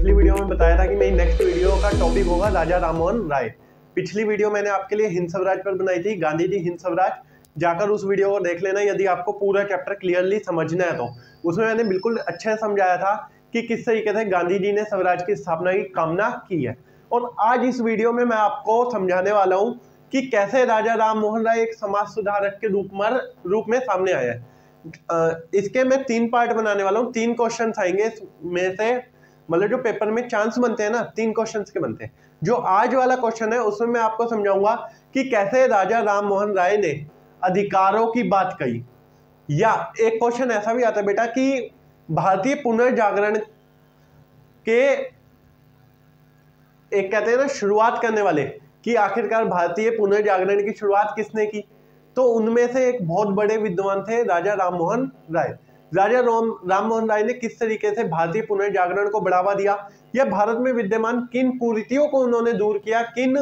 पिछली वीडियो में बताया था कि मेरी नेक्स्ट वीडियो का टॉपिक होगा राजा राममोहन राय। पिछली वीडियो मैंने आपके लिए हिंद स्वराज पर बनाई थी, गांधी जी हिंद स्वराज। जाकर उस वीडियो को देख लेना यदि आपको पूरा चैप्टर क्लियरली समझना है। तो उसमें मैंने बिल्कुल अच्छे से समझाया था कि किस तरीके से गांधी जी ने स्वराज की स्थापना की कामना की है। और आज इस वीडियो में मैं आपको समझाने वाला हूँ कि कैसे राजा राममोहन राय एक समाज सुधारक के रूप में सामने आया है। इसके मैं 3 पार्ट बनाने वाला हूँ। 3 क्वेश्चन आएंगे इसमें से, मतलब जो पेपर में चांस बनते हैं ना 3 क्वेश्चंस के बनते हैं। जो आज वाला क्वेश्चन है उसमें मैं आपको समझाऊंगा कि कैसे राजा राममोहन राय ने अधिकारों की बात कही। या एक क्वेश्चन ऐसा भी आता है बेटा कि भारतीय पुनर्जागरण के एक कहते हैं ना शुरुआत करने वाले, कि आखिरकार भारतीय पुनर्जागरण की शुरुआत किसने की। तो उनमें से एक बहुत बड़े विद्वान थे राजा राममोहन राय। राजा राममोहन राय ने किस तरीके से भारतीय पुनर्जागरण को बढ़ावा दिया, या भारत में विद्यमान किन कुरीतियों को उन्होंने दूर किया, किन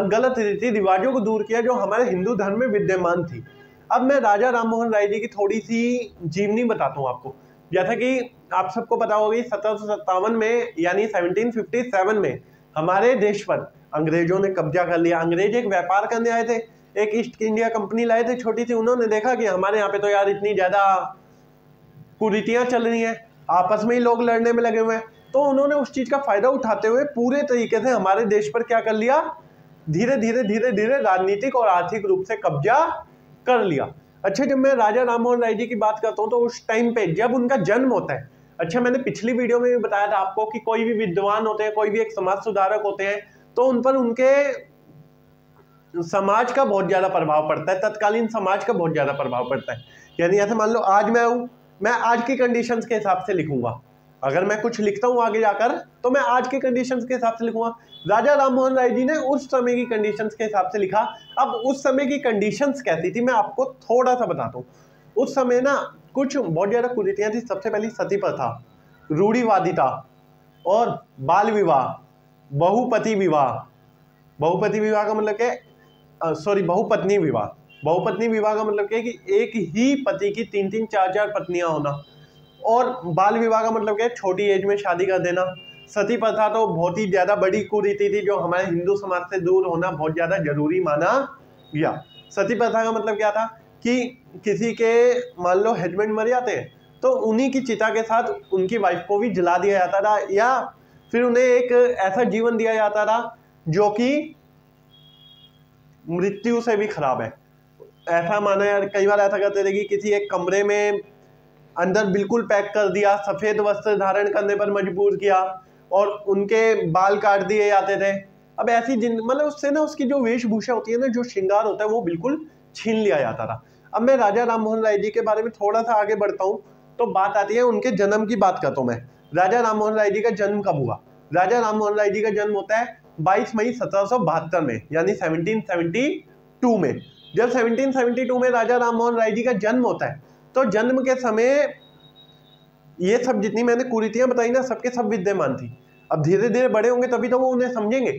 गलत रीति रिवाजों को दूर किया जो हमारे हिंदू धर्म में विद्यमान थी। अब मैं राजा राममोहन राय जी की थोड़ी सी जीवनी बताता हूँ आपको। जैसा कि आप सबको पता होगी 1757 में यानी 1757 में हमारे देश पर अंग्रेजों ने कब्जा कर लिया। अंग्रेज एक व्यापार करने आए थे, एक ईस्ट इंडिया कंपनी लाए थे छोटी सी। उन्होंने देखा कि हमारे यहाँ पे तो यार इतनी ज्यादा कुरीतियां चल रही हैं, आपस में ही लोग लड़ने में लगे हुए हैं। तो उन्होंने उस चीज का फायदा उठाते हुए पूरे तरीके से हमारे देश पर क्या कर लिया, धीरे धीरे राजनीतिक और आर्थिक रूप से कब्जा कर लिया। अच्छा, जब मैं राजा राममोहन राय जी की बात करता हूँ तो उस टाइम पे जब उनका जन्म होता है, अच्छा मैंने पिछली वीडियो में भी बताया था आपको कि कोई भी विद्वान होते हैं, कोई भी एक समाज सुधारक होते हैं, तो उन पर उनके समाज का बहुत ज्यादा प्रभाव पड़ता है, तत्कालीन समाज का बहुत ज्यादा प्रभाव पड़ता है। यानी ऐसे मान लो आज मैं हूं, मैं आज की कंडीशंस के हिसाब से लिखूंगा। अगर मैं कुछ लिखता हूं आगे जाकर तो मैं आज के कंडीशंस के हिसाब से लिखूंगा। राजा राममोहन राय जी ने उस समय की कंडीशंस के हिसाब से लिखा। अब उस समय की कंडीशंस कैसी थी मैं आपको थोड़ा सा बताता हूँ। उस समय ना कुछ बहुत ज्यादा कुरीतियां थी। सबसे पहली सती प्रथा, रूढ़िवादिता और बाल विवाह, बहुपति विवाह। बहुपति विवाह का मतलब क्या है, बहुपत्नी विवाह। बहुपत्नी विवाह का मतलब क्या है कि एक ही पति की 3-3, 4-4 पत्नियां होना। और बाल विवाह का मतलब क्या है, छोटी एज में शादी कर देना। सती प्रथा तो बहुत ही ज्यादा बड़ी कुरीति थी जो हमारे हिंदू समाज से दूर होना बहुत ज्यादा जरूरी माना गया। सती प्रथा का मतलब क्या था कि किसी के मान लो हस्बैंड मर जाते हैं तो उन्हीं की चिता के साथ उनकी वाइफ को भी जला दिया जाता था, या फिर उन्हें एक ऐसा जीवन दिया जाता था जो कि मृत्यु से भी खराब है। ऐसा माना यार, कई बार ऐसा करते थे कि किसी एक कमरे में अंदर बिल्कुल पैक कर दिया, सफेद वस्त्र धारण करने पर मजबूर किया और उनके बाल काट दिए जाते थे। अब ऐसी मतलब उससे ना उसकी जो वेशभूषा होती है ना, जो श्रृंगार होता है वो बिल्कुल छीन लिया जाता था। अब मैं राजा राममोहन राय जी के बारे में थोड़ा सा आगे बढ़ता हूँ तो बात आती है उनके जन्म की। बात करता हूँ मैं, राजा राममोहन राय जी का जन्म कब हुआ। राजा राममोहन राय जी का जन्म होता है 22 मई 1772 में, यानी 1772 में। जब 1772 में राजा राममोहन राय जी का जन्म होता है तो जन्म के समय ये सब जितनी मैंने कुरीतियां बताई ना सबके सब विद्यमान थी। अब धीरे धीरे बड़े होंगे तभी तो वो उन्हें समझेंगे।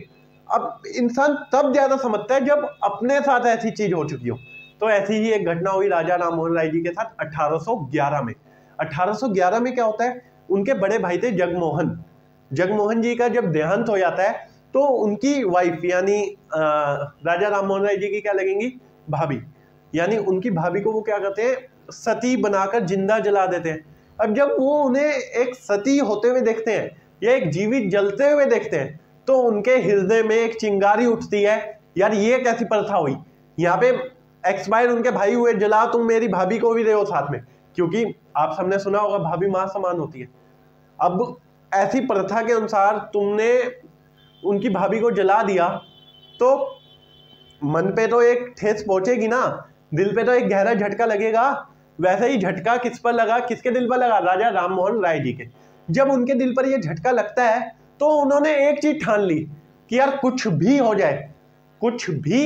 अब इंसान तब ज्यादा समझता है जब अपने साथ ऐसी चीज हो चुकी हो। तो ऐसी ही एक घटना हुई राजा राममोहन राय जी के साथ 1811 में। 1811 में क्या होता है, उनके बड़े भाई थे जगमोहन। जगमोहन जी का जब देहांत हो जाता है तो उनकी वाइफ यानी राजा राममोहन राय जी की क्या लगेंगी, भाभी। यानी उनकी भाभी को वो क्या करते हैं, सती बनाकर जिंदा जला देते हैं। अब जब वो उन्हें एक सती होते हुए देखते हैं या एक जीवित जलते हुए देखते हैं तो उनके हृदय में एक चिंगारी उठती है, यार ये कैसी प्रथा हुई, यहाँ पे एक्सपायर उनके भाई हुए, जला तुम मेरी भाभी को भी रहे हो साथ में, क्योंकि आप सबने सुना होगा भाभी मां समान होती है। अब ऐसी प्रथा के अनुसार तुमने उनकी भाभी को जला दिया तो मन पे तो एक ठेस पहुंचेगी ना, दिल पे तो एक गहरा झटका लगेगा। वैसे ही झटका किस पर लगा, किसके दिल पर लगा, राजा राममोहन राय जी के। जब उनके दिल पर यह झटका लगता है तो उन्होंने एक चीज ठान ली कि यार कुछ भी हो जाए, कुछ भी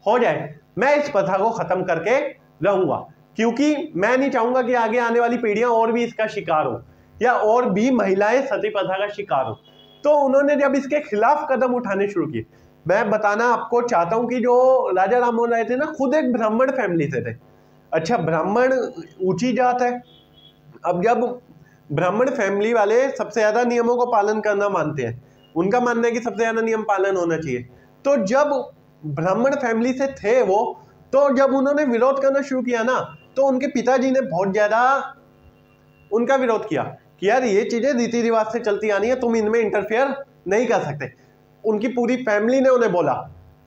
हो जाए, मैं इस प्रथा को खत्म करके रहूंगा, क्योंकि मैं नहीं चाहूंगा कि आगे आने वाली पीढ़ियां और भी इसका शिकार हो या और भी महिलाएं सती प्रथा का शिकार हो। तो उन्होंने जब इसके खिलाफ कदम उठाने शुरू किए, मैं बताना आपको चाहता हूं कि जो राजा राममोहन राय थे ना खुद एक ब्राह्मण फैमिली से थे। अच्छा, ब्राह्मण ऊंची जात है। अब जब ब्राह्मण फैमिली वाले सबसे ज्यादा नियमों को पालन करना मानते हैं, उनका मानना है कि सबसे ज्यादा नियम पालन होना चाहिए। तो जब ब्राह्मण फैमिली से थे वो, तो जब उन्होंने विरोध करना शुरू किया ना, तो उनके पिताजी ने बहुत ज्यादा उनका विरोध किया कि यार ये चीजें रीति रिवाज से चलती आनी है, तुम इनमें इंटरफेयर नहीं कर सकते। उनकी पूरी फैमिली ने उन्हें बोला,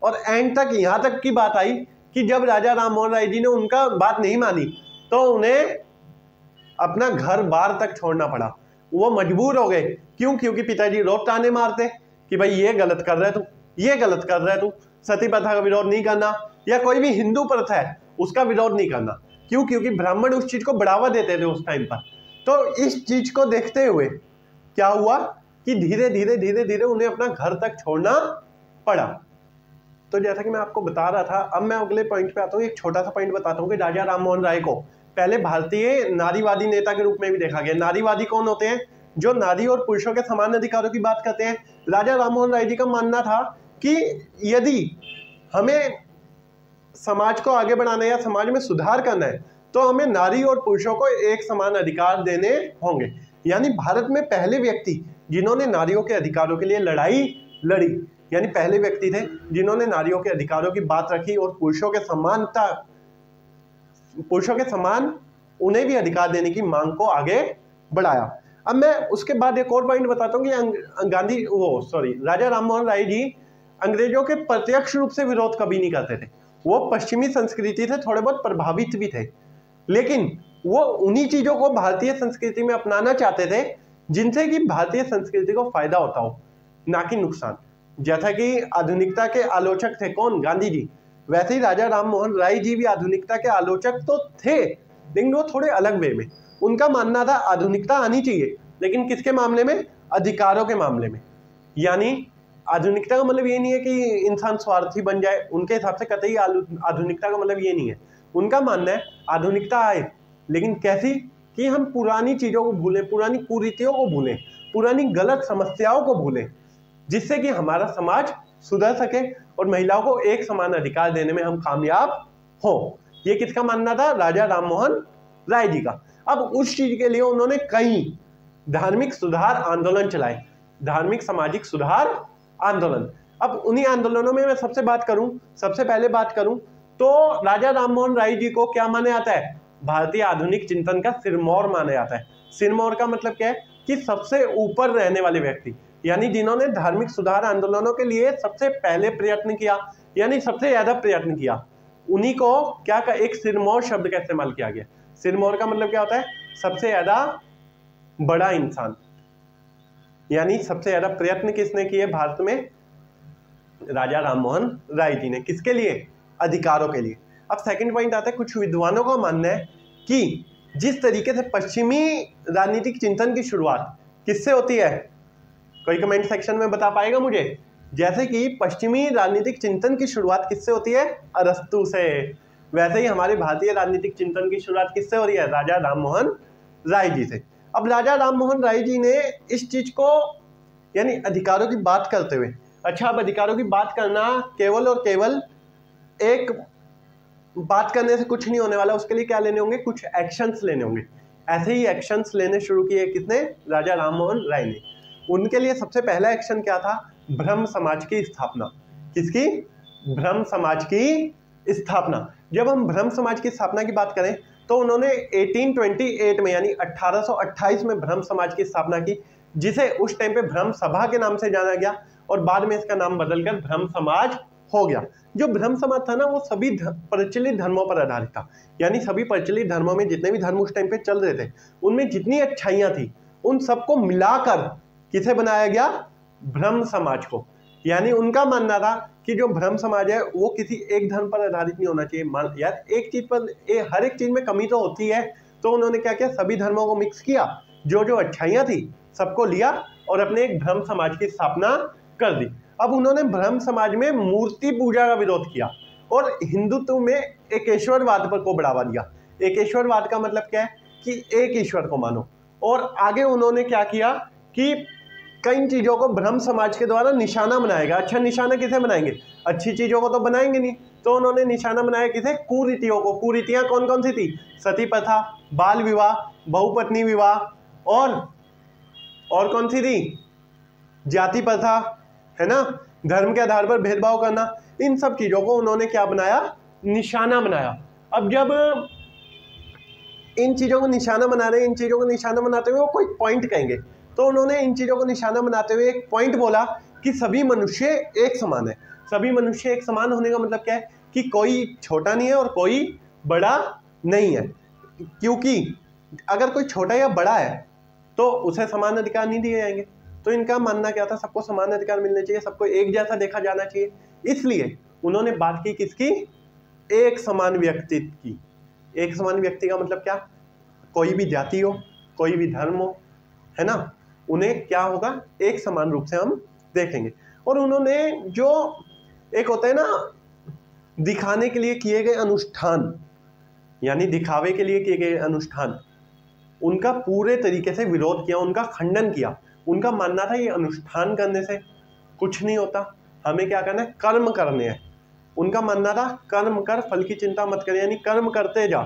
और एंड तक यहाँ तक की बात आई कि जब राजा राम मोहन राय जी ने उनका बात नहीं मानी तो उन्हें अपना घर बार तक छोड़ना पड़ा। वो मजबूर हो गए, क्यों? क्योंकि पिताजी रोज ताने मारते कि भाई ये गलत कर रहा है तू, ये गलत कर रहा है तू, सती प्रथा का विरोध नहीं करना, या कोई भी हिंदू प्रथा है उसका विरोध नहीं करना। क्यों? क्योंकि ब्राह्मण उस चीज को बढ़ावा देते थे उस टाइम पर। तो इस चीज को देखते हुए क्या हुआ कि धीरे धीरे धीरे धीरे उन्हें अपना घर तक छोड़ना पड़ा। तो जैसा कि मैं आपको बता रहा था, अब मैं अगले पॉइंट पे आता हूँ। एक छोटा सा पॉइंट बताता हूँ कि राजा राम मोहन राय को पहले भारतीय नारीवादी नेता के रूप में भी देखा गया। नारीवादी कौन होते हैं? जो नारी और पुरुषों के समान अधिकारों की बात करते हैं। राजा राम मोहन राय जी का मानना था कि यदि हमें समाज को आगे बढ़ाना है या समाज में सुधार करना है तो हमें नारी और पुरुषों को एक समान अधिकार देने होंगे। यानी भारत में पहले व्यक्ति जिन्होंने नारियों के अधिकारों के लिए लड़ाई लड़ी, यानी पहले व्यक्ति थे जिन्होंने नारियों के अधिकारों की बात रखी और पुरुषों के समान उन्हें भी अधिकार देने की मांग को आगे बढ़ाया। अब मैं उसके बाद एक और पॉइंट बताता हूँ कि राजा राम मोहन राय जी अंग्रेजों के प्रत्यक्ष रूप से विरोध कभी नहीं करते थे। वो पश्चिमी संस्कृति से थोड़े बहुत प्रभावित भी थे, लेकिन वो उन्हीं चीजों को भारतीय संस्कृति में अपनाना चाहते थे जिनसे कि भारतीय संस्कृति को फायदा होता हो, ना कि नुकसान। जैसा कि आधुनिकता के आलोचक थे कौन? गांधी जी। वैसे ही राजा राम मोहन राय जी भी आधुनिकता के आलोचक तो थे, लेकिन वो थोड़े अलग वे में। उनका मानना था आधुनिकता आनी चाहिए, लेकिन किसके मामले में? अधिकारों के मामले में। यानी आधुनिकता का मतलब ये नहीं है कि इंसान स्वार्थी बन जाए, उनके हिसाब से कतई आधुनिकता का मतलब ये नहीं है। उनका मानना है आधुनिकता आए, लेकिन कैसी? कि हम पुरानी चीजों को भूलें, पुरानी कुरीतियों को भूलें, पुरानी गलत समस्याओं को भूलें, जिससे कि हमारा समाज सुधर सके और महिलाओं को एक समान अधिकार देने में हम कामयाब हो। ये किसका मानना था? राजा राम मोहन राय जी का। अब उस चीज के लिए उन्होंने कई धार्मिक सुधार आंदोलन चलाए, धार्मिक सामाजिक सुधार आंदोलन। अब उन्हीं आंदोलनों में मैं सबसे पहले बात करूं तो राजा राम मोहन राय जी को क्या माना जाता है? भारतीय आधुनिक चिंतन का सिरमौर माना जाता है। सिरमौर का मतलब क्या है? कि सबसे ऊपर रहने वाले व्यक्ति, यानी जिन्होंने धार्मिक सुधार आंदोलनों के लिए सबसे पहले प्रयत्न किया, यानी सबसे ज्यादा प्रयत्न किया, उन्हीं को क्या का एक सिरमौर शब्द का इस्तेमाल किया गया। सिरमौर का मतलब क्या होता है? सबसे ज्यादा बड़ा इंसान। यानी सबसे ज्यादा प्रयत्न किसने किए भारत में? राजा राम मोहन राय जी ने। किसके लिए? अधिकारों के लिए। अब सेकंड पॉइंट आता है, कुछ विद्वानों का मानना है कि जिस तरीके से पश्चिमी राजनीतिक चिंतन की शुरुआत किससे होती है? कोई कमेंट सेक्शन में बता पाएगा मुझे? जैसे कि पश्चिमी राजनीतिक चिंतन की शुरुआत किससे होती है? अरस्तु से। वैसे ही हमारे भारतीय राजनीतिक चिंतन की शुरुआत किससे हो रही है? राजा राम मोहन राय जी से। अब राजा राम मोहन राय जी ने इस चीज को, यानी अधिकारों की बात करते हुए, अच्छा अब अधिकारों की बात करना केवल और केवल एक बात करने से कुछ नहीं होने वाला, उसके लिए क्या लेने होंगे? कुछ एक्शंस लेने होंगे। ऐसे ही एक्शंस लेने शुरू किए किसने? राजा राम मोहन राय ने। उनके लिए सबसे पहला एक्शन क्या था? ब्रह्म समाज की स्थापना। किसकी? ब्रह्म समाज की स्थापना। जब हम ब्रह्म समाज की स्थापना की बात करें तो उन्होंने 1828 में, यानी 1828 में ब्रह्म समाज की स्थापना की, जिसे उस टाइम पे ब्रह्म सभा के नाम से जाना गया और बाद में इसका नाम बदलकर ब्रह्म समाज हो गया। जो ब्रह्म समाज था ना, वो सभी प्रचलित धर्मों पर आधारित था। यानी सभी प्रचलित धर्मों में जितने भी धर्म उस टाइम पे चल रहे थे, उनमें जितनी अच्छाइयां थी उन सबको मिलाकर किसे बनाया गया? ब्रह्म समाज को। यानी उनका मानना था कि जो ब्रह्म समाज है वो किसी एक धर्म पर आधारित नहीं होना चाहिए। यार एक चीज पर हर एक चीज में कमी तो होती है, तो उन्होंने क्या किया? सभी धर्मों को मिक्स किया, जो जो अच्छाइयां थी सबको लिया और अपने एक ब्रह्म समाज की स्थापना कर दी। अब उन्होंने ब्रह्म समाज में मूर्ति पूजा का विरोध किया और हिंदुत्व में एकेश्वरवाद पर को बढ़ावा दिया। एकेश्वरवाद का मतलब क्या है? कि एक ईश्वर को मानो। और आगे उन्होंने क्या किया कि कई चीजों को ब्रह्म समाज के द्वारा निशाना बनाएगा। अच्छा, निशाना किसे बनाएंगे? अच्छी चीजों को तो बनाएंगे नहीं, तो उन्होंने निशाना बनाया किसे? कुरीतियों को। कुरीतियां कौन कौन सी थी? सती प्रथा, बाल विवाह, बहुपत्नी विवाह, और कौन सी थी, जाति प्रथा, है ना, धर्म के आधार पर भेदभाव करना, इन सब चीजों को उन्होंने क्या बनाया, निशाना बनाया। अब जब इन चीजों को निशाना बना रहे, इन चीजों को निशाना बनाते हुए वो कोई पॉइंट कहेंगे, तो उन्होंने इन चीजों को निशाना बनाते हुए एक पॉइंट बोला कि सभी मनुष्य एक समान है। सभी मनुष्य एक समान होने का मतलब क्या है कि कोई छोटा नहीं है और कोई बड़ा नहीं है, क्योंकि अगर कोई छोटा या बड़ा है तो उसे समान अधिकार नहीं दिए जाएंगे। तो इनका मानना क्या था, सबको समान अधिकार मिलने चाहिए, सबको एक जैसा देखा जाना चाहिए। इसलिए उन्होंने बात की किसकी, एक समान व्यक्तित्व की। एक समान व्यक्ति का मतलब क्या, कोई भी जाति हो, कोई भी धर्म हो, है ना, उन्हें क्या होगा, एक समान रूप से हम देखेंगे। और उन्होंने जो एक होता है ना दिखाने के लिए किए गए अनुष्ठान, यानी दिखावे के लिए किए गए अनुष्ठान, उनका पूरे तरीके से विरोध किया, उनका खंडन किया। उनका मानना था ये अनुष्ठान करने से कुछ नहीं होता, हमें क्या करना है, कर्म करने हैं। उनका मानना था कर्म कर, फल की चिंता मत कर, यानी कर्म करते जा,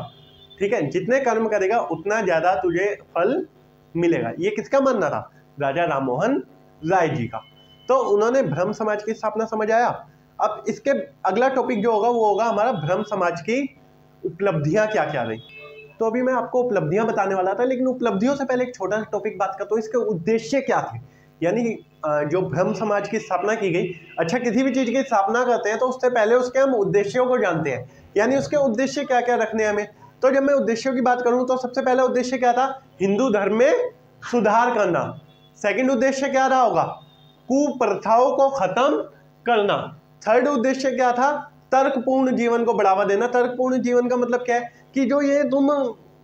ठीक है, जितने कर्म करेगा उतना ज्यादा तुझे फल मिलेगा। ये किसका मानना था, राजा राम मोहन राय जी का। तो उन्होंने ब्रह्म समाज की स्थापना समझ आया। अब इसके अगला टॉपिक जो होगा वो होगा हमारा ब्रह्म समाज की उपलब्धियां क्या क्या रही। तो अभी मैं आपको उपलब्धियां बताने वाला था, लेकिन उपलब्धियों से पहले एक छोटा सा टॉपिक बात करता हूँ, इसके उद्देश्य क्या थे, यानी जो ब्रह्म समाज की स्थापना की गई। अच्छा, किसी भी चीज की स्थापना करते हैं तो उससे पहले उसके हम उद्देश्यों को जानते हैं, यानी उसके उद्देश्य क्या क्या रखने हैं हमें। तो जब मैं उद्देश्यों की बात करूं तो सबसे पहला उद्देश्य क्या था, हिंदू धर्म में सुधार करना। सेकंड उद्देश्य क्या रहा होगा, कुप्रथाओं को खत्म करना। थर्ड उद्देश्य क्या था, तर्कपूर्ण जीवन को बढ़ावा देना। तर्कपूर्ण जीवन का मतलब क्या है कि जो ये तुम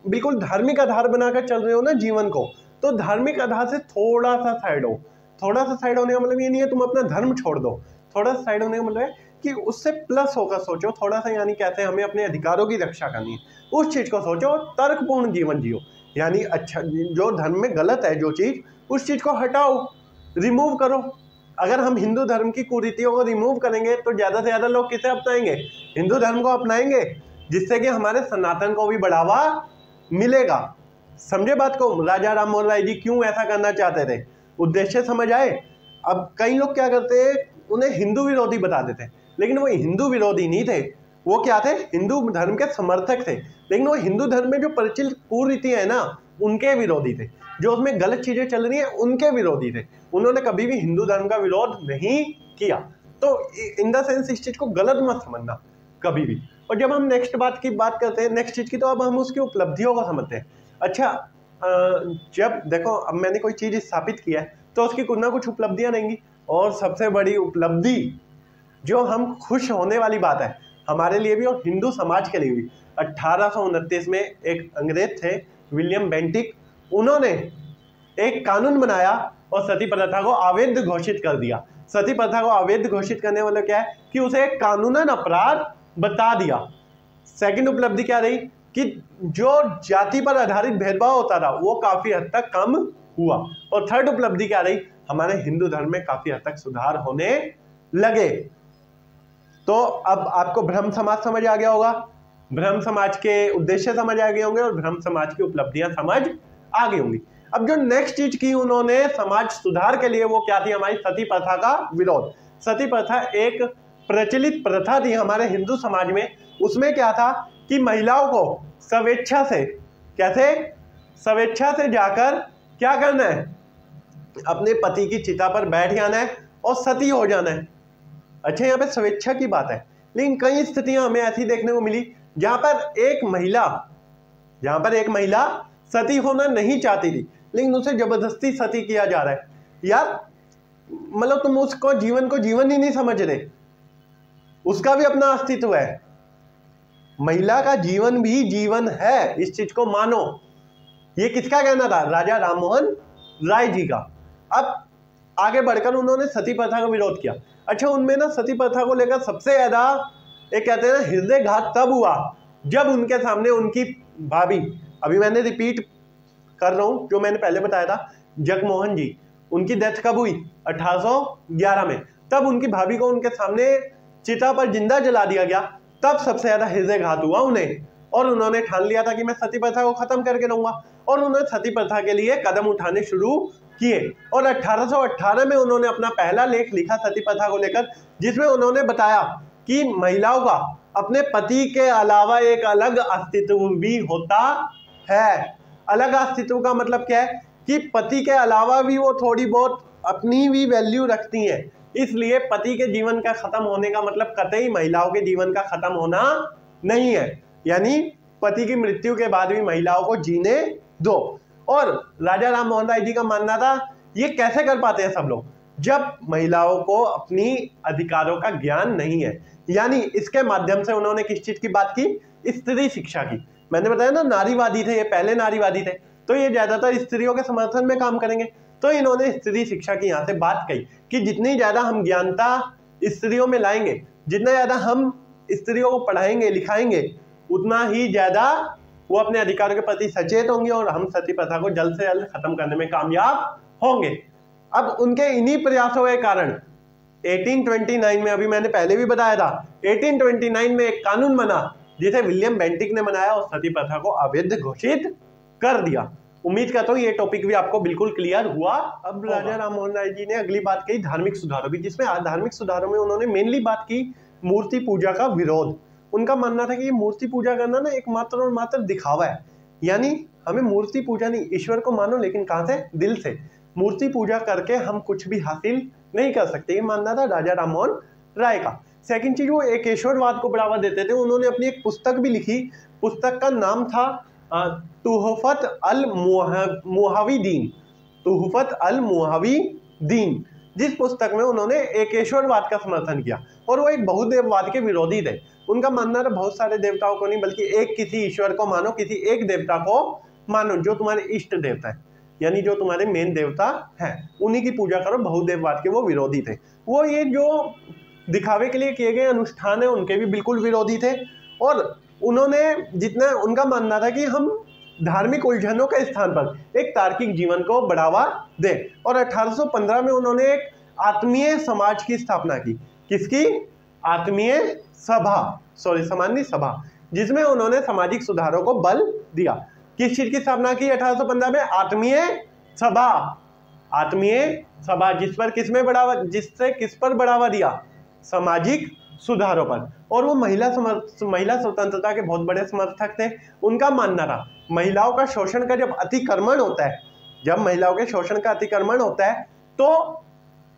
बिल्कुल धार्मिक आधार बनाकर चल रहे हो ना जीवन को, तो धार्मिक आधार से थोड़ा सा साइड हो। थोड़ा सा साइड होने का मतलब ये नहीं है तुम अपना धर्म छोड़ दो, थोड़ा सा साइड होने का मतलब है कि उससे प्लस होकर सोचो थोड़ा सा, यानी कहते हैं हमें अपने अधिकारों की रक्षा करनी है, उस चीज को सोचो। तर्कपूर्ण जीवन जियो, यानी अच्छा जो धर्म में गलत है जो चीज, उस चीज को हटाओ, रिमूव करो। अगर हम हिंदू धर्म की कुरीतियों को रिमूव करेंगे तो ज्यादा से ज्यादा लोग किसे अपनाएंगे, हिंदू धर्म को अपनाएंगे, जिससे कि हमारे सनातन को भी बढ़ावा मिलेगा। समझे बात को, राजा राम मोहन राय जी क्यों ऐसा करना चाहते थे, उद्देश्य समझ आए। अब कई लोग क्या करते हैं, उन्हें हिंदू विरोधी बता देते हैं, लेकिन वो हिंदू विरोधी नहीं थे, वो क्या थे, हिंदू धर्म के समर्थक थे। लेकिन वो हिंदू धर्म में जो प्रचलित कुरीतियां है ना, उनके विरोधी थे। जो उसमें गलत चीजें चल रही हैं उनके विरोधी थे। उन्होंने कभी भी हिंदू धर्म का विरोध नहीं किया। तो इन द सेंस इस चीज को गलत मत समझना कभी भी। और जब हम नेक्स्ट बात की बात करते हैं नेक्स्ट चीज की, तो अब हम उसकी उपलब्धियों को समझते हैं। अच्छा, जब देखो अब मैंने कोई चीज स्थापित किया है तो उसकी कुछ ना कुछ उपलब्धियां रहेंगी, और सबसे बड़ी उपलब्धि जो हम खुश होने वाली बात है हमारे लिए भी और हिंदू समाज के लिए भी, 1829 में एक अंग्रेज थे विलियम बेंटिक, उन्होंने एक कानून बनाया और सती प्रथा को अवैध घोषित कर दिया। सती प्रथा को अवैध घोषित करने वाला क्या है कि उसे एक कानूनन अपराध बता दिया। सेकंड उपलब्धि क्या रही कि जो जाति पर आधारित भेदभाव होता था वो काफी हद तक कम हुआ। और थर्ड उपलब्धि क्या रही, हमारे हिंदू धर्म में काफी हद तक सुधार होने लगे। तो अब आपको ब्रह्म समाज समझ आ गया होगा, ब्रह्म समाज के उद्देश्य समझ आ गए होंगे और ब्रह्म समाज की उपलब्धियां समझ आ गई होंगी। अब जो नेक्स्ट चीज की उन्होंने समाज सुधार के लिए, वो क्या थी, हमारी सती प्रथा का विरोध। सती प्रथा एक प्रचलित प्रथा थी हमारे हिंदू समाज में। उसमें क्या था कि महिलाओं को स्वेच्छा से, कैसे, स्वेच्छा से जाकर क्या करना है, अपने पति की चिता पर बैठ जाना है और सती हो जाना है। अच्छा, यहाँ पे स्वेच्छा की बात है, लेकिन कई स्थितियां हमें ऐसी देखने को मिली जहां पर एक महिला सती होना नहीं चाहती थी, लेकिन उसे जबरदस्ती सती किया जा रहा है। यार मतलब तुम उसको जीवन को जीवन ही नहीं समझ रहे, उसका भी अपना अस्तित्व है, महिला का जीवन भी जीवन है, इस चीज को मानो। ये किसका कहना था, राजा राम मोहन राय जी का। अब आगे बढ़कर उन्होंने सती प्रथा का विरोध किया। अच्छा, उनमें ना सती प्रथा को लेकर सबसे ज्यादा एक कहते हैं ना हृदयघात तब हुआ जब उनके सामने उनकी भाभी, अभी मैंने रिपीट कर रहा हूं जो मैंने पहले बताया था, जगमोहन जी, उनकी डेथ कब हुई, 1811 में। तब उनकी भाभी को उनके सामने चिता पर जिंदा जला दिया गया, तब सबसे ज्यादा हृदयघात हुआ उन्हें, और उन्होंने ठान लिया था कि मैं सती प्रथा को खत्म करके रहूंगा। और उन्होंने सती प्रथा के लिए कदम उठाने शुरू किए। और 1818 में उन्होंने अपना पहला लेख लिखा सती प्रथा को लेकर, जिसमें उन्होंने बताया कि महिलाओं का अपने पति के अलावा एक अलग अस्तित्व भी होता है। अलग अस्तित्व का मतलब क्या है कि पति के अलावा भी वो थोड़ी बहुत अपनी भी वैल्यू रखती हैं। इसलिए पति के जीवन का खत्म होने का मतलब कतई महिलाओं के जीवन का खत्म होना नहीं है, यानी पति की मृत्यु के बाद भी महिलाओं को जीने दो। और राजा राम मोहन राय जी का मानना था ये कैसे कर पाते हैं सब लोग, जब महिलाओं को अपनी अधिकारों का ज्ञान नहीं है। यानी इसके माध्यम से उन्होंने किस चीज की बात की, स्त्री शिक्षा की। मैंने बताया ना नारीवादी थे, ये पहले नारीवादी थे, तो ये ज्यादातर स्त्रियों के समर्थन में काम करेंगे। तो इन्होंने स्त्री शिक्षा की यहाँ से बात कही कि जितनी ज्यादा हम ज्ञानता स्त्रियों में लाएंगे, जितना ज्यादा हम स्त्रियों को पढ़ाएंगे लिखाएंगे, उतना ही ज्यादा वो अपने अधिकारों के प्रति सचेत होंगे और हम सती प्रथा को जल्द से जल्द खत्म करने में कामयाब होंगे। अब उनके इन्हीं प्रयासों के कारण 1829 में, अभी मैंने पहले भी बताया था, 1829 में एक कानून बना जिसे विलियम बेंटिक ने बनाया और सती प्रथा को अवैध घोषित कर दिया। उम्मीद करता हूँ ये टॉपिक भी आपको बिल्कुल क्लियर हुआ। अब राजा राम मोहन राय जी ने अगली बात कही धार्मिक सुधारों की, जिसमें धार्मिक सुधारों में उन्होंने मेनली बात की मूर्ति पूजा का विरोध। उनका मानना था कि ये मूर्ति पूजा करना ना एकमात्र और मात्र दिखावा है, यानी हमें मूर्ति पूजा नहीं, ईश्वर को मानो लेकिन कहां से, दिल से। मूर्ति पूजा करके हम कुछ भी हासिल नहीं कर सकते, ये मानना था राजा राम मोहन राय का। सेकंड चीज, वो एकेश्वरवाद को बढ़ावा देते थे। उन्होंने अपनी एक पुस्तक भी लिखी, पुस्तक का नाम था तुहफत अल मुहावी दीन, तुहफत अल मुहावी दीन, जिस पुस्तक में उन्होंने एकेश्वरवाद का समर्थन किया। और वो एक बहुदेववाद के विरोधी थे। उनका मानना था बहुत सारे देवताओं को नहीं, बल्कि एक किसी ईश्वर को मानो, किसी एक देवता को मानो जो तुम्हारे इष्ट देवता है, यानी जो तुम्हारे मेन देवता है, उन्हीं की पूजा करो। बहुदेववाद के वो विरोधी थे। वो ये जो दिखावे के लिए किए गए अनुष्ठान है उनके भी बिल्कुल विरोधी थे। और उन्होंने जितना, उनका मानना था कि हम धार्मिक उलझनों के स्थान पर एक तार्किक जीवन को बढ़ावा दें। और 1815 में उन्होंने एक आत्मीय समाज की स्थापना की। किसकी? आत्मीय सभा, सॉरी सामान्य सभा, जिसमें उन्होंने सामाजिक सुधारों को बल दिया। किस चीज की स्थापना की 1815 में? आत्मीय सभा। आत्मीय सभा जिस पर किसमें बढ़ावा, जिससे किस पर बढ़ावा दिया? सामाजिक सुधारों पर। और वो महिला स्वतंत्रता के बहुत बड़े समर्थक थे। उनका मानना था महिलाओं का शोषण का जब अतिक्रमण होता है, जब महिलाओं के शोषण का अतिक्रमण होता है तो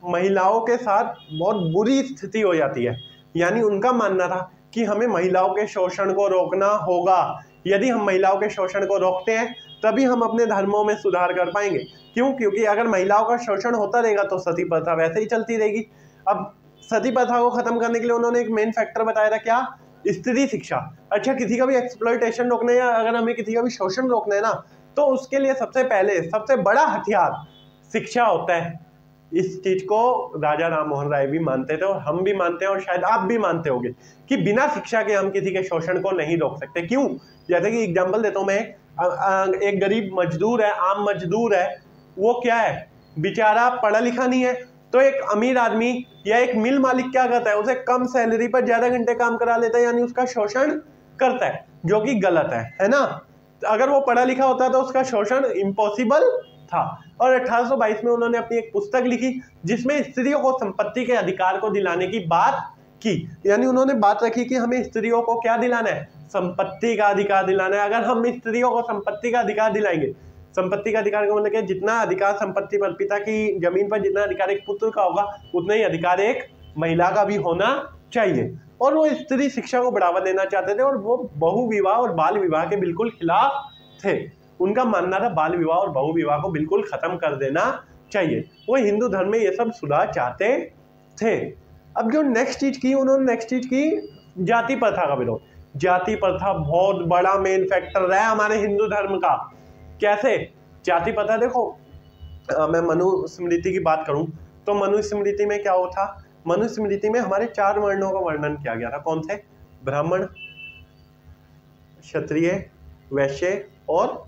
महिलाओं के साथ बहुत बुरी स्थिति हो जाती है। यानी उनका मानना था कि हमें महिलाओं के शोषण को रोकना होगा। यदि हम महिलाओं के शोषण को रोकते हैं तभी हम अपने धर्मों में सुधार कर पाएंगे। क्यों? क्योंकि अगर महिलाओं का शोषण होता रहेगा तो सती प्रथा वैसे ही चलती रहेगी। अब सती प्रथा को खत्म करने के लिए उन्होंने एक मेन फैक्टर बताया था, क्या? स्त्री शिक्षा। अच्छा, किसी का भी एक्सप्लॉयटेशन रोकना है या अगर हमें किसी का भी शोषण रोकना है ना, तो उसके लिए सबसे पहले सबसे बड़ा हथियार शिक्षा होता है। इस चीज को राजा राम मोहन राय भी मानते थे और हम भी मानते हैं और शायद आप भी मानते होंगे कि बिना शिक्षा के हम किसी के शोषण को नहीं रोक सकते। क्यों? जैसे कि एग्जाम्पल देता हूं मैं, एक गरीब मजदूर है, आम मजदूर है, वो क्या है, बेचारा पढ़ा लिखा नहीं है, तो एक अमीर आदमी या एक मिल मालिक क्या करता है, उसे कम सैलरी पर ज्यादा घंटे काम करा लेता है, यानी उसका शोषण करता है, जो कि गलत है ना। अगर वो पढ़ा लिखा होता तो उसका शोषण इम्पॉसिबल था। और 1822 में उन्होंने अपनी एक पुस्तक लिखी जिसमें स्त्रियों को संपत्ति के अधिकार को दिलाने की बात की। यानी उन्होंने बात रखी कि हमें स्त्रियों को क्या दिलाना है? संपत्ति का अधिकार दिलाना है। अगर हम स्त्रियों को संपत्ति का अधिकार दिलाएंगे, संपत्ति का अधिकार का मतलब जितना अधिकार संपत्ति पर, पिता की जमीन पर जितना अधिकार एक पुत्र का होगा उतना ही अधिकार एक महिला का भी होना चाहिए। और वो स्त्री शिक्षा को बढ़ावा देना चाहते थे और वो बहु विवाह और बाल विवाह के बिल्कुल खिलाफ थे। उनका मानना था बाल विवाह और बहु विवाह को बिल्कुल खत्म कर देना चाहिए। वो हिंदू धर्म में ये सब सुधार चाहते थे। अब जो नेक्स्ट चीज की उन्होंने, नेक्स्ट चीज की जाति प्रथा का विरोध। जाति प्रथा बहुत बड़ा मेन फैक्टर है हमारे हिंदू धर्म का। कैसे? जाति प्रथा देखो, मैं मनुस्मृति की बात करूं तो मनुस्मृति में क्या होता? मनुस्मृति में हमारे 4 वर्णों का वर्णन किया गया था। कौन थे? ब्राह्मण, क्षत्रिय, वैश्य और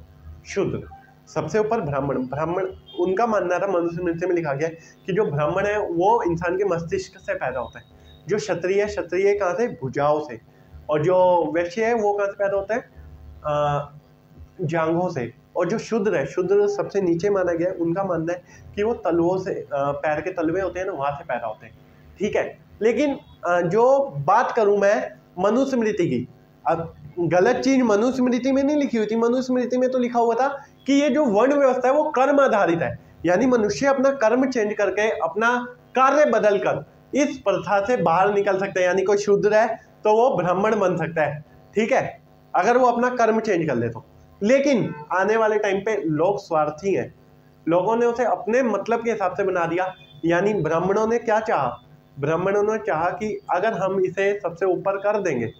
शूद्र। सबसे ऊपर ब्राह्मण। ब्राह्मण उनका मानना था, मनुस्मृति में लिखा गया है कि जो ब्राह्मण है वो इंसान के मस्तिष्क से पैदा होता है। जो क्षत्रिय है, क्षत्रिय कहाँ से? भुजाओं से। और जो वैश्य है वो कहाँ से पैदा होता है? जांघों से। और जो शूद्र है, शूद्र सबसे नीचे माना गया है, उनका मानना है कि वो तलवों से पैर के तलवे होते हैं ना, वहाँ से पैदा होते हैं, ठीक है। लेकिन जो बात करूँ मैं मनुस्मृति की, अब गलत चीज मनुस्मृति में नहीं लिखी हुई थी। मनुस्मृति में तो लिखा हुआ था कि ये जो वर्ण व्यवस्था है वो कर्म आधारित है, यानी मनुष्य अपना कर्म चेंज करके, अपना कार्य बदल कर इस प्रथा से बाहर निकल सकता है। यानी कोई शूद्र है तो वो ब्राह्मण बन सकता है, ठीक है, अगर वो अपना कर्म चेंज कर ले तो। लेकिन आने वाले टाइम पे लोग स्वार्थी हैं, लोगों ने उसे अपने मतलब के हिसाब से बना दिया। यानी ब्राह्मणों ने क्या चाहा, ब्राह्मणों ने चाहा कि अगर हम इसे सबसे ऊपर कर देंगे,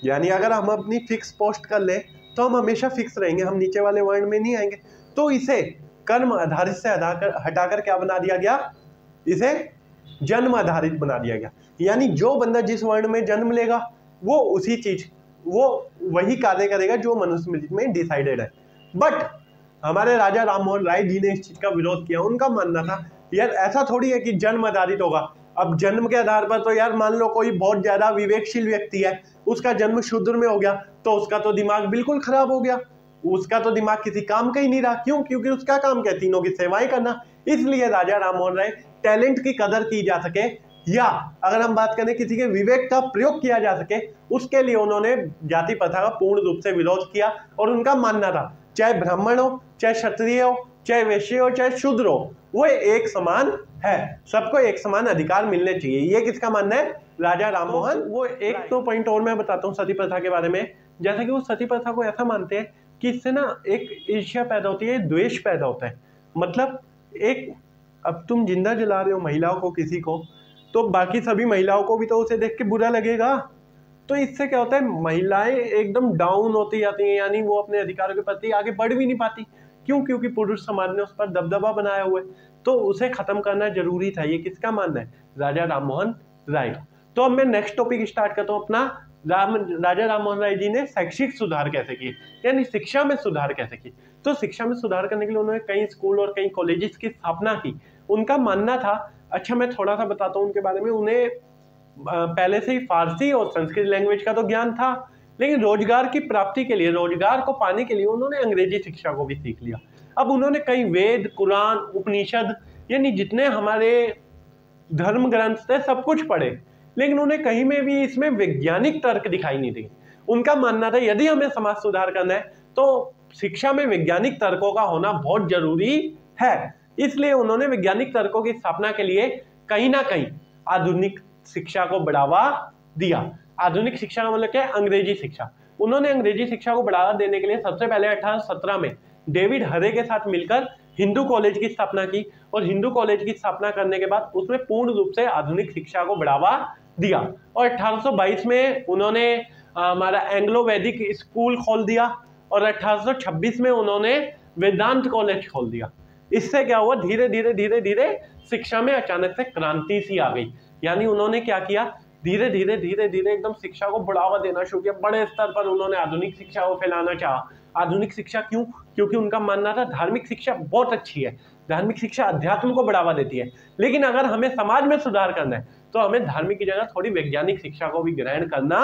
यानी अगर हम अपनी फिक्स पोस्ट कर ले तो हम हमेशा फिक्स रहेंगे, हम नीचे वाले वर्ण में नहीं आएंगे। तो इसे कर्म आधारित से हटाकर क्या बना दिया गया, इसे जन्म आधारित बना दिया गया। यानी जो बंदा जिस वर्ण में जन्म लेगा वो उसी चीज, वो वही कार्य करेगा जो मनुस्मृति में डिसाइडेड है। बट हमारे राजा राममोहन राय जी ने इस चीज का विरोध किया। उनका मानना था यार ऐसा थोड़ी है कि जन्म आधारित होगा। अब जन्म के आधार पर तो यार मान लो कोई बहुत ज्यादा विवेकशील व्यक्ति है, उसका जन्म शूद्र में हो गया तो उसका तो दिमाग बिल्कुल खराब हो गया, उसका तो दिमाग किसी काम का ही नहीं रहा। क्यों? क्योंकि उसका काम क्या है, तीनों की सेवाएं करना। इसलिए राजा राममोहन राय टैलेंट की कदर की जा सके, या अगर हम बात करें किसी के विवेक का प्रयोग किया जा सके, उसके लिए उन्होंने जाति प्रथा का पूर्ण रूप से विरोध किया। और उनका मानना था चाहे ब्राह्मण हो, चाहे क्षत्रिय हो, चाहे वैश्य हो, चाहे शूद्र हो, वो एक समान है, सबको एक समान अधिकार मिलने चाहिए। ये किसका मानना है? राजा राममोहन। वो एक तो पॉइंट और मैं बताता हूँ सती प्रथा के बारे में। जैसा कि वो सती प्रथा को ऐसा मानते हैं कि इससे ना एक ईर्ष्या पैदा होती है, द्वेष पैदा होता है। मतलब एक, अब तुम जिंदा जला रहे हो महिलाओं को, किसी को, तो बाकी सभी महिलाओं को भी तो उसे देख के बुरा लगेगा। तो इससे क्या होता है, महिलाएं एकदम डाउन होती जाती हैं, यानी वो अपने अधिकारों के प्रति आगे बढ़ भी नहीं पाती। क्यों? क्योंकि पुरुष समाज ने उस पर दबदबा बनाया हुआ है। तो उसे खत्म करना जरूरी था। ये किसका मानना है? राजा राममोहन राय। तो अब मैं नेक्स्ट टॉपिक स्टार्ट करता हूँ अपना। राजा राममोहन राय जी ने शैक्षिक सुधार कैसे किए, यानी शिक्षा में सुधार कैसे किए। तो शिक्षा में सुधार करने के लिए उन्होंने कई स्कूल और कई कॉलेजेस की स्थापना की। उनका मानना था, अच्छा मैं थोड़ा सा बताता हूँ उनके बारे में। उन्हें पहले से ही फारसी और संस्कृत लैंग्वेज का तो ज्ञान था, लेकिन रोजगार की प्राप्ति के लिए, रोजगार को पाने के लिए उन्होंने अंग्रेजी शिक्षा को भी सीख लिया। अब उन्होंने कई वेद, कुरान, उपनिषद, यानी जितने हमारे धर्म ग्रंथ थे सब कुछ पढ़े, लेकिन उन्हें कहीं में भी इसमें वैज्ञानिक तर्क दिखाई नहीं दी। उनका मानना था यदि हमें समाज सुधार करना है तो शिक्षा में वैज्ञानिक तर्कों का होना बहुत जरूरी है। इसलिए उन्होंने वैज्ञानिक तर्कों की स्थापना के लिए कहीं ना कहीं आधुनिक शिक्षा को बढ़ावा दिया। आधुनिक शिक्षा का मतलब क्या है? अंग्रेजी शिक्षा। उन्होंने अंग्रेजी शिक्षा को बढ़ावा देने के लिए सबसे पहले 1817 में डेविड हरे के साथ मिलकर हिंदू कॉलेज की स्थापना की, और हिंदू कॉलेज की स्थापना करने के बाद उसमें पूर्ण रूप से आधुनिक शिक्षा को बढ़ावा दिया। और 1822 में उन्होंने हमारा एंग्लो वैदिक स्कूल खोल दिया, और 1826 में उन्होंने वेदांत कॉलेज खोल दिया। इससे क्या हुआ, धीरे धीरे धीरे धीरे शिक्षा में अचानक से क्रांति सी आ गई। यानी उन्होंने क्या किया, धीरे धीरे धीरे धीरे एकदम शिक्षा को बढ़ावा देना शुरू किया। बड़े स्तर पर उन्होंने आधुनिक शिक्षा को फैलाना चाहा। आधुनिक शिक्षा क्यों? क्योंकि उनका मानना था धार्मिक शिक्षा बहुत अच्छी है, धार्मिक शिक्षा अध्यात्म को बढ़ावा देती है, लेकिन अगर हमें समाज में सुधार करना है तो हमें धार्मिक की जगह थोड़ी वैज्ञानिक शिक्षा को भी ग्रहण करना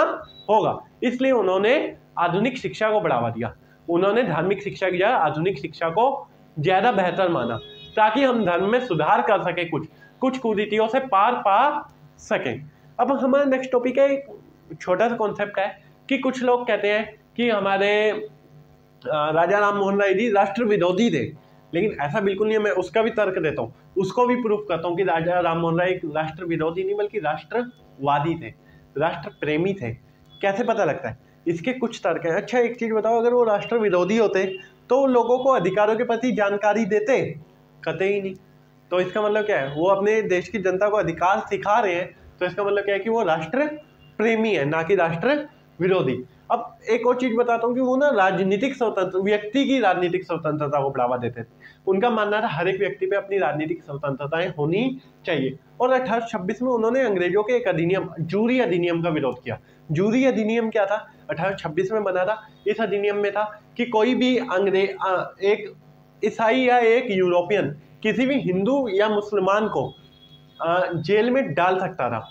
होगा। इसलिए उन्होंने आधुनिक शिक्षा को बढ़ावा दिया। उन्होंने धार्मिक शिक्षा की जगह आधुनिक शिक्षा को ज्यादा बेहतर माना, ताकि हम धर्म में सुधार कर सके, कुछ कुरीतियों से पार पा सकें। अब हमारा नेक्स्ट टॉपिक है, एक छोटा सा कॉन्सेप्ट है कि कुछ लोग कहते हैं कि हमारे राजा राममोहन राय जी राष्ट्र विरोधी थे, लेकिन ऐसा बिल्कुल नहीं है। मैं उसका भी तर्क देता हूँ, उसको भी प्रूफ करता हूँ कि राजा राममोहन राय राष्ट्र विरोधी नहीं बल्कि राष्ट्रवादी थे, राष्ट्र प्रेमी थे। कैसे पता लगता है? इसके कुछ तर्क हैं। अच्छा एक चीज बताओ, अगर वो राष्ट्र विरोधी होते तो लोगों को अधिकारों के प्रति जानकारी देते? कतई ही नहीं। तो इसका मतलब क्या है, वो अपने देश की जनता को अधिकार सिखा रहे हैं, तो इसका मतलब क्या है कि वो राष्ट्र प्रेमी है, ना कि राष्ट्र विरोधी। अब एक और चीज बताता हूँ कि वो ना राजनीतिक स्वतंत्र, व्यक्ति की राजनीतिक स्वतंत्रता को बढ़ावा देते थे। उनका मानना था हर एक व्यक्ति पे अपनी राजनीतिक स्वतंत्रताएं होनी चाहिए। और 1826 में उन्होंने अंग्रेजों के एक अधिनियम, जूरी अधिनियम का विरोध किया। जूरी अधिनियम क्या था? 1826 में बना था। इस अधिनियम में था कि कोई भी एक ईसाई या एक यूरोपियन किसी भी हिंदू या मुसलमान को जेल में डाल सकता था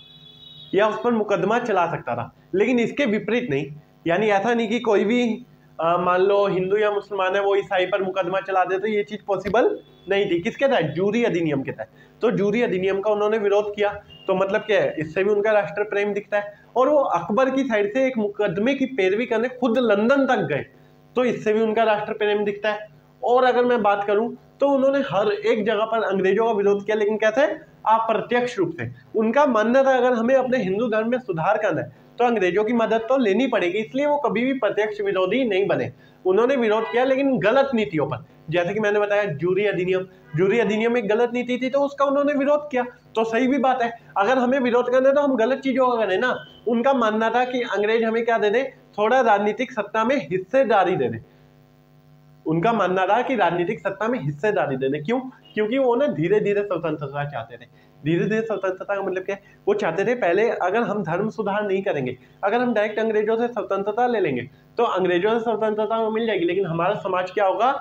या उस पर मुकदमा चला सकता था, लेकिन इसके विपरीत नहीं। यानी ऐसा नहीं कि कोई भी मान लो हिंदू या मुसलमान है वो ईसाई पर मुकदमा चला दे, तो ये चीज पॉसिबल नहीं थी। किसके तहत? जूरी अधिनियम के तहत। तो जूरी अधिनियम का उन्होंने विरोध किया, तो मतलब क्या है, इससे भी उनका राष्ट्र प्रेम दिखता है। और वो अकबर की साइड से एक मुकदमे की पैरवी करने खुद लंदन तक गए, तो इससे भी उनका राष्ट्र प्रेम दिखता है। और अगर मैं बात करूं तो उन्होंने हर एक जगह पर अंग्रेजों का विरोध किया, लेकिन कैसे? अप्रत्यक्ष रूप से। उनका मानना था अगर हमें अपने हिंदू धर्म में सुधार करना है तो अंग्रेजों की मदद तो लेनी पड़ेगी, इसलिए वो कभी भी प्रत्यक्ष विरोधी नहीं बने। उन्होंने विरोध किया लेकिन गलत नीतियों पर, जैसे कि मैंने बताया जूरी अधिनियम एक गलत नीति थी, तो उसका उन्होंने विरोध किया। तो सही भी बात है, अगर हमें विरोध करना है तो हम गलत चीजों का करें ना। उनका मानना था कि अंग्रेज हमें क्या दे दे? थोड़ा राजनीतिक सत्ता में हिस्सेदारी दे दे। उनका मानना था कि राजनीतिक सत्ता में हिस्सेदारी देने। क्यों? क्योंकि वो ना धीरे धीरे स्वतंत्रता चाहते थे। धीरे धीरे स्वतंत्रता का मतलब क्या है? वो चाहते थे पहले अगर हम धर्म सुधार नहीं करेंगे, अगर हम डायरेक्ट अंग्रेजों से स्वतंत्रता ले लेंगे तो अंग्रेजों से स्वतंत्रता मिल जाएगी, लेकिन हमारा समाज क्या होगा?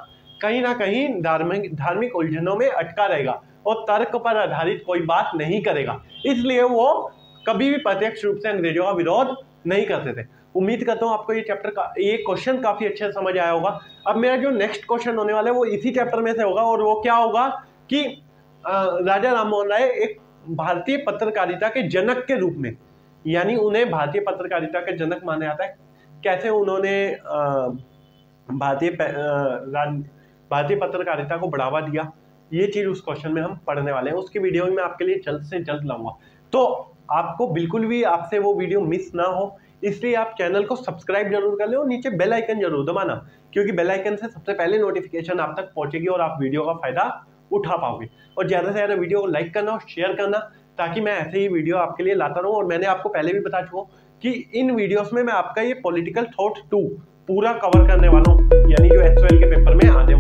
कहीं ना कहीं धार्मिक उलझनों में अटका रहेगा और तर्क पर आधारित कोई बात नहीं करेगा। इसलिए वो कभी भी प्रत्यक्ष रूप से अंग्रेजों का विरोध नहीं करते थे। उम्मीद करता हूँ आपको ये क्वेश्चन काफी अच्छे से समझ आया होगा। अब मेरा जो नेक्स्ट क्वेश्चन होने वाला है वो इसी चैप्टर में से होगा, और वो क्या होगा कि राजा राममोहन राय एक भारतीय पत्रकारिता के जनक के रूप में, यानी उन्हें भारतीय पत्रकारिता के जनक माना जाता है। कैसे उन्होंने भारतीय पत्रकारिता को बढ़ावा दिया, ये चीज उस क्वेश्चन में हम पढ़ने वाले हैं। उसकी वीडियो में आपके लिए जल्द से जल्द लाऊंगा, तो आपको बिल्कुल भी आपसे वो वीडियो मिस ना हो, इसलिए आप चैनल को सब्सक्राइब जरूर कर ले और नीचे बेल आइकन जरूर दबाना, क्योंकि बेल आइकन से सबसे पहले नोटिफिकेशन आप तक पहुंचेगी और आप वीडियो का फायदा उठा पाओगे। और ज्यादा से ज्यादा वीडियो को लाइक करना और शेयर करना, ताकि मैं ऐसे ही वीडियो आपके लिए लाता रहूं। और मैंने आपको पहले भी बता चुका हूं कि इन वीडियोस में मैं आपका ये पॉलिटिकल थॉट 2 पूरा कवर करने वाला हूं, यानी जो SOL के पेपर में आने